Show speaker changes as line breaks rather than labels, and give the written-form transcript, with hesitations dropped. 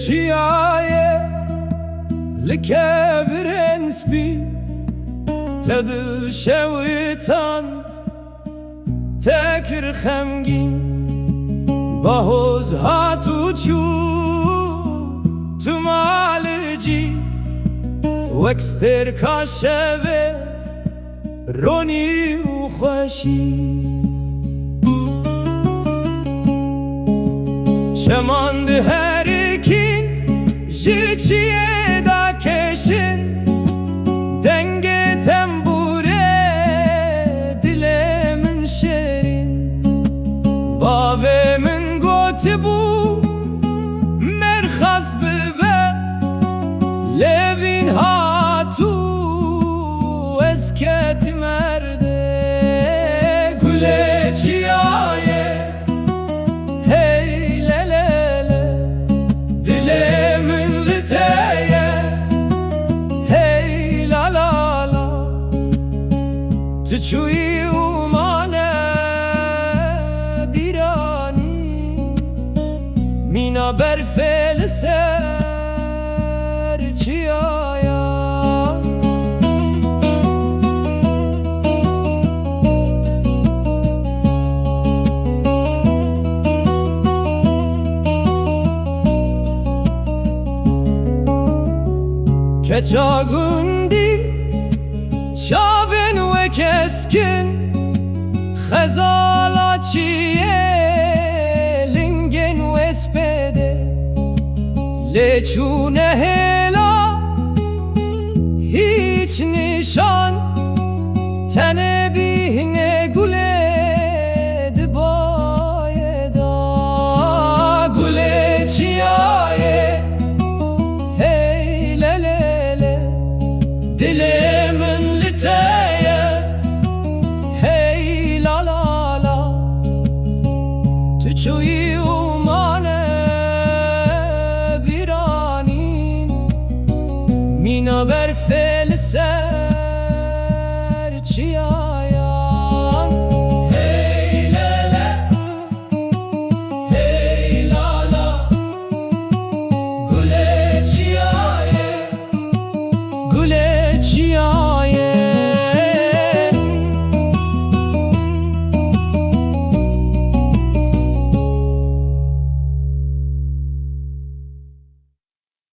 چیایه لکه سپی تد شویتان تکر خمگین با حوز هاتو چو تو مالجی وکستر کاشوه رونی و خوشی چماند هرکین جی چیه دا کشن دنگ تنبوره دل من شیرین باوه من گوت بو مرخص ببه لوین هاتو اسکت مرده گله چیایه هی للله دل من لتیه هی لا لا لا تچوی اومانه بیرانی مینا برفل سر چیایا کچا گوندی چاون و کسکن خزالا چیه لنگن و اسپده لچونه هلا هیچ نشان تنه بیهنه گله دبایه دا گله چیایه دل من لتیه هی لا لا لا تو چوی اومانه بیرانین مینا برفل سر چیه